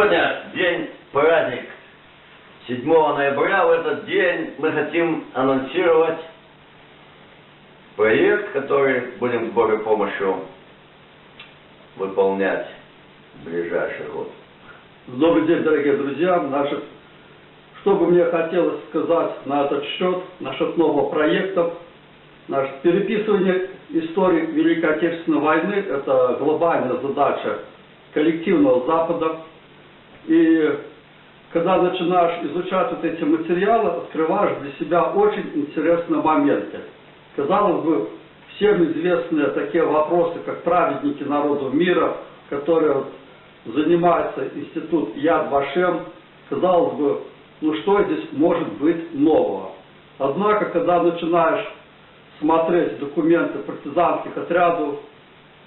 Сегодня день, праздник 7 ноября. В этот день мы хотим анонсировать проект, который будем с Божьей помощью выполнять в ближайший год. Добрый день, дорогие друзья. Что бы мне хотелось сказать на этот счет, насчет нового проекта. Переписывание истории Великой Отечественной войны – это глобальная задача коллективного Запада. И когда начинаешь изучать вот эти материалы, открываешь для себя очень интересные моменты. Казалось бы, всем известные такие вопросы, как праведники народов мира, которые занимается институт Яд Вашем. Казалось бы, ну что здесь может быть нового? Однако, когда начинаешь смотреть документы партизанских отрядов,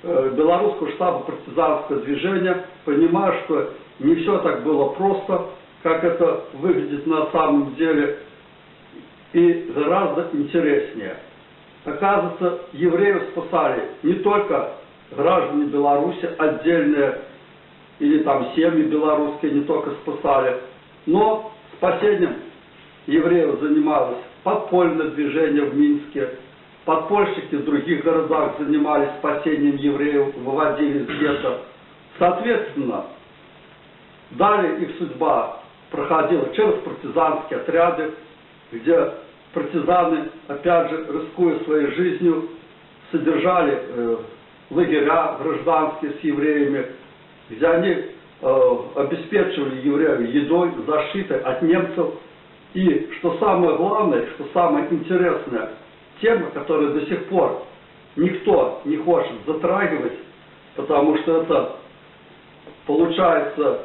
белорусского штаба партизанского движения, понимаешь, что не все так было просто, как это выглядит на самом деле, и гораздо интереснее. Оказывается, евреев спасали не только граждане Беларуси, отдельные, или там семьи белорусские не только спасали, но спасением евреев занималось подпольное движение в Минске, подпольщики в других городах занимались спасением евреев, выводили из гетто. Соответственно, далее их судьба проходила через партизанские отряды, где партизаны, опять же, рискуя своей жизнью, содержали лагеря гражданские с евреями, где они обеспечивали евреев едой, защитой от немцев. И, что самое главное, что самое интересное, тема, которую до сих пор никто не хочет затрагивать, потому что это, получается,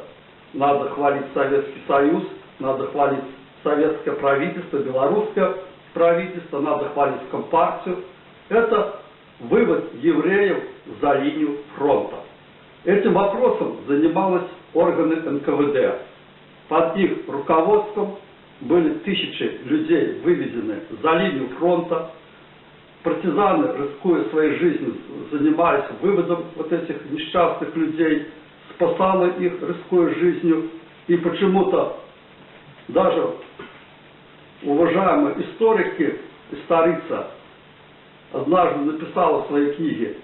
надо хвалить Советский Союз, надо хвалить советское правительство, белорусское правительство, надо хвалить Компартию. Это вывод евреев за линию фронта. Этим вопросом занимались органы НКВД. Под их руководством были тысячи людей выведены за линию фронта. Партизаны, рискуя своей жизнью, занимались выводом вот этих несчастных людей, спасали их, рискуя жизнью. И почему-то даже уважаемые историки, историца, однажды написала в своей книге: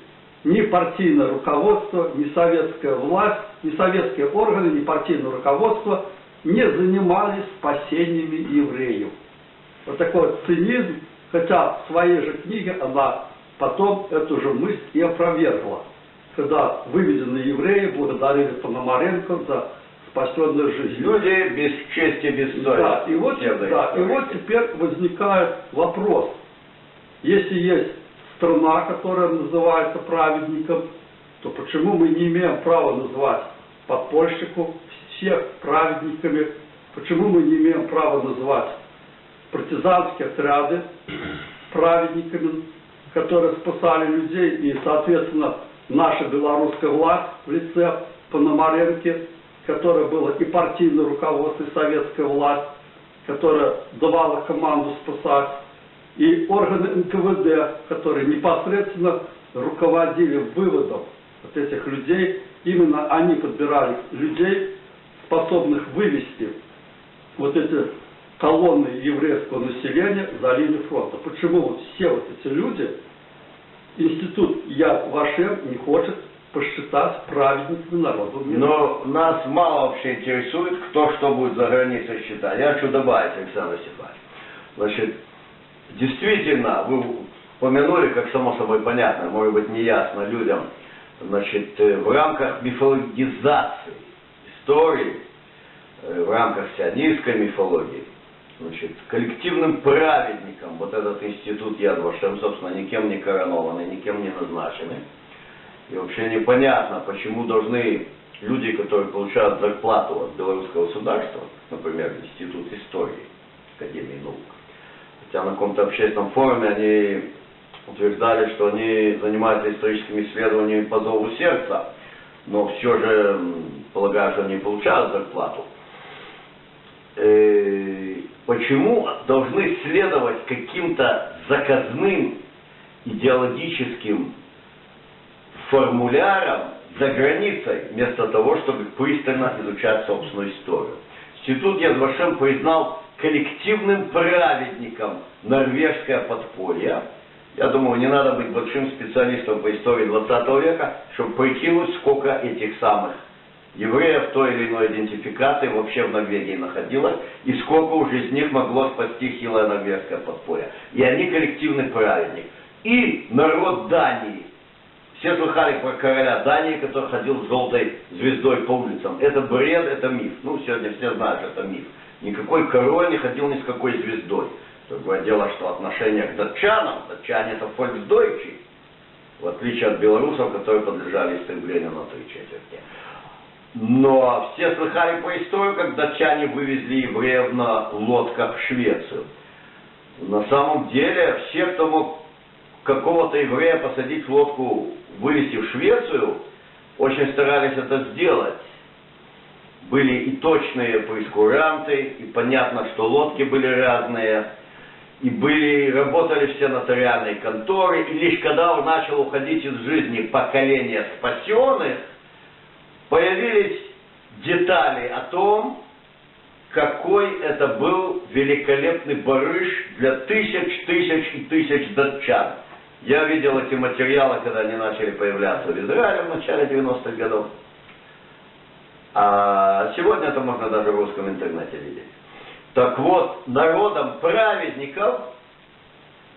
ни партийное руководство, ни советская власть, ни советские органы, ни партийное руководство не занимались спасениями евреев. Вот такой вот цинизм, хотя в своей же книге она потом эту же мысль и опровергла, когда выведенные евреи благодарили Пономаренко за спасенную жизнь. Люди без чести, без совести. Да, и вот теперь возникает вопрос. Если есть страна, которая называется праведником, то почему мы не имеем права называть подпольщиков всех праведниками? Почему мы не имеем права называть партизанские отряды праведниками, которые спасали людей, и, соответственно, наша белорусская власть в лице Пономаренко, которая была и партийное руководство, и советская власть, которая давала команду спасать, и органы НКВД, которые непосредственно руководили выводом вот этих людей. Именно они подбирали людей, способных вывести вот эти колонны еврейского населения за линию фронта. Почему вот все вот эти люди институт Яд Вашем не хочет посчитать праведниками народа мира? Но нас мало вообще интересует, кто что будет за границей считать. Я хочу добавить, Александр Степанович. Значит, действительно, вы упомянули, как само собой понятно, может быть неясно людям, значит, в рамках мифологизации истории, в рамках сионистской мифологии, значит, коллективным праведником вот этот институт Яд Вашем, собственно, никем не коронованный, никем не назначенный. И вообще непонятно, почему должны люди, которые получают зарплату от белорусского государства, например, Институт истории Академии наук, хотя на каком-то общественном форуме они утверждали, что они занимаются историческими исследованиями по зову сердца, но все же полагаю, что они получают зарплату. Почему должны следовать каким-то заказным идеологическим формулярам за границей, вместо того, чтобы пристально изучать собственную историю. Институт Яд Вашем признал коллективным праведником норвежское подполье. Я думаю, не надо быть большим специалистом по истории 20 века, чтобы прикинуть, сколько этих самых евреев той или иной идентификации вообще в Норвегии находилось, и сколько уже из них могло спасти хилое норвежское подполье. И они коллективный праведник. И народ Дании. Все слыхали про короля Дании, который ходил с желтой звездой по улицам. Это бред, это миф. Ну, сегодня все знают, что это миф. Никакой король не ходил ни с какой звездой. Другое дело, что отношение к датчанам, датчане это фольксдойчи, в отличие от белорусов, которые подлежали истреблению на 3/4. Но все слыхали по историю, как датчане вывезли евреев на лодках в Швецию. На самом деле, все, кто мог какого-то еврея посадить в лодку, вывезти в Швецию, очень старались это сделать. Были и точные прескуранты, и понятно, что лодки были разные, и работали все нотариальные конторы, и лишь когда начало уходить из жизни поколение спасенных, появились детали о том, какой это был великолепный барыш для тысяч и тысяч датчан. Я видел эти материалы, когда они начали появляться в Израиле в начале 90-х годов. А сегодня это можно даже в русском интернете видеть. Так вот, народом праведников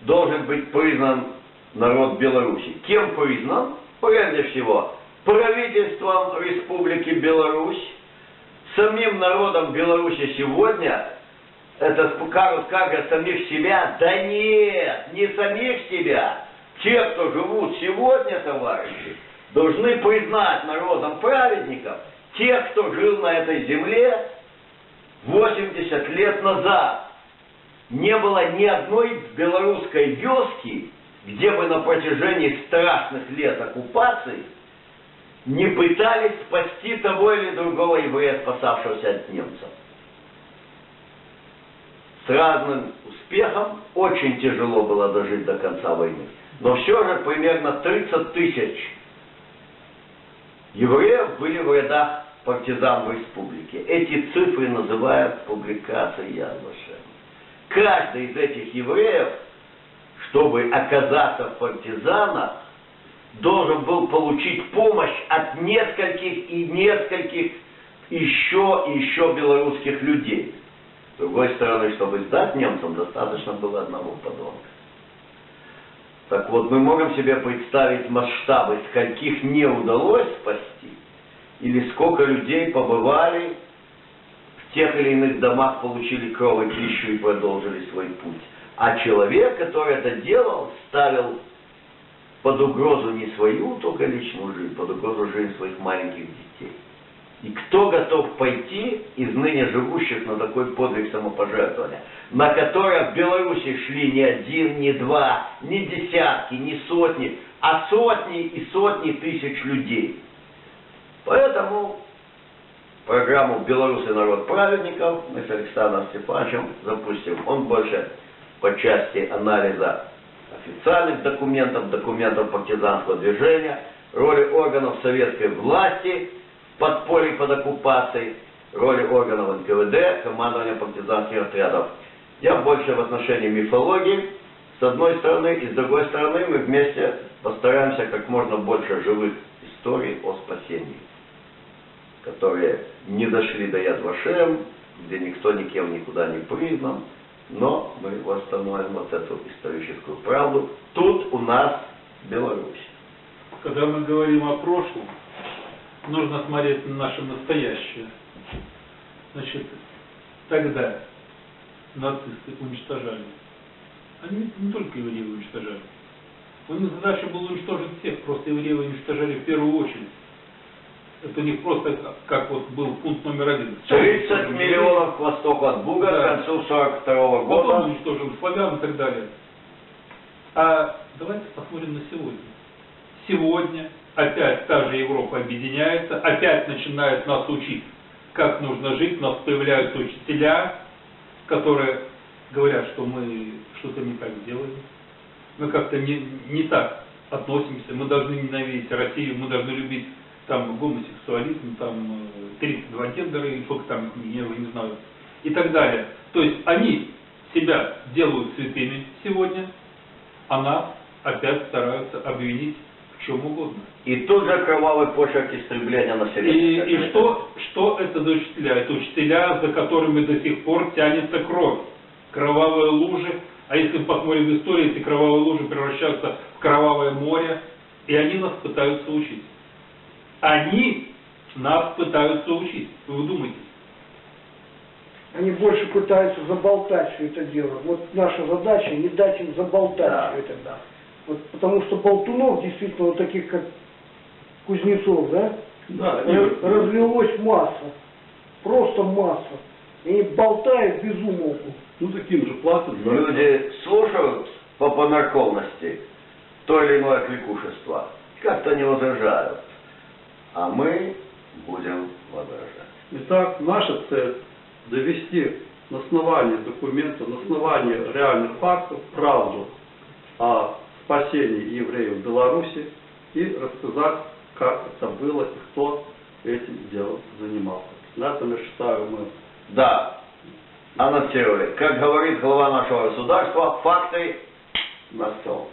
должен быть признан народ Беларуси. Кем признан? Прежде всего, правительством Республики Беларусь, самим народом Беларуси сегодня, это скажут как же самих себя? Да нет, не самих себя. Те, кто живут сегодня, товарищи, должны признать народом праведников тех, кто жил на этой земле 80 лет назад. Не было ни одной белорусской вёски, где бы на протяжении страшных лет оккупации не пытались спасти того или другого еврея, спасавшегося от немцев. С разным успехом, очень тяжело было дожить до конца войны. Но все же примерно 30 тысяч евреев были в рядах партизан в республике. Эти цифры называют публикацией Яд Вашем. Каждый из этих евреев, чтобы оказаться в партизанах, должен был получить помощь от нескольких еще белорусских людей. С другой стороны, чтобы сдать немцам, достаточно было одного подонка. Так вот, мы можем себе представить масштабы, скольких не удалось спасти, или сколько людей побывали в тех или иных домах, получили кровь и пищу и продолжили свой путь. А человек, который это делал, ставил под угрозу не свою только личную жизнь, под угрозу жизнь своих маленьких детей. И кто готов пойти из ныне живущих на такой подвиг самопожертвования, на который в Беларуси шли не один, не два, не десятки, не сотни, а сотни и сотни тысяч людей. Поэтому программу «Белорусы. Народ праведников» мы с Александром Степановичем запустим. Он больше по части анализа официальных документов партизанского движения, роли органов советской власти, подполье под оккупацией, роли органов НКВД, командования партизанских отрядов. Я больше в отношении мифологии, с одной стороны, и с другой стороны мы вместе постараемся как можно больше живых историй о спасении, которые не дошли до Яд Вашем, где никто никем никуда не признан, но мы восстановим вот эту историческую правду тут у нас, в Беларуси. Когда мы говорим о прошлом, нужно смотреть на наше настоящее. Значит, тогда нацисты уничтожали. Они не только евреев уничтожали. У них задача была уничтожить всех, просто евреев уничтожали в первую очередь. Это у них просто как вот был пункт номер 1. 30 миллионов к востоку от Буга, да, к концу 42-го года. Потом уничтожили славян и так далее. А давайте посмотрим на сегодня. Сегодня опять та же Европа объединяется, опять начинает нас учить, как нужно жить. У нас появляются учителя, которые говорят, что мы что-то не так делаем. Мы как-то не так относимся. Мы должны ненавидеть Россию, мы должны любить там гомосексуализм, там 32 гендера, и сколько там, я уже не знаю, и так далее. То есть они себя делают святыми сегодня, а нас опять стараются обвинить в чем угодно. И тут же кровавый почерк истребления населения. И что это за учителя? Это учителя, за которыми до сих пор тянется кровь, кровавые лужи. А если мы посмотрим в историю, эти кровавые лужи превращаются в кровавое море, и они нас пытаются учить. Они нас пытаются учить. Вы вдумайтесь. Они больше пытаются заболтать все это дело. Вот наша задача не дать им заболтать Да. все это. Да. Вот, потому что болтунов, действительно, вот таких как Кузнецов, да, Да, разлилось масса. Просто масса. И они болтают без умолку. ну таким же платят. Но люди слушают по померковности то или иное кликушество, как-то не возражают. А мы будем возражать. Итак, наша цель – довести на основании документов, на основании реальных фактов правду о спасении евреев в Беларуси и рассказать, как это было и кто этим делом занимался. На этом, я считаю, мы... Да, анонсировали. Как говорит глава нашего государства, факты на стол.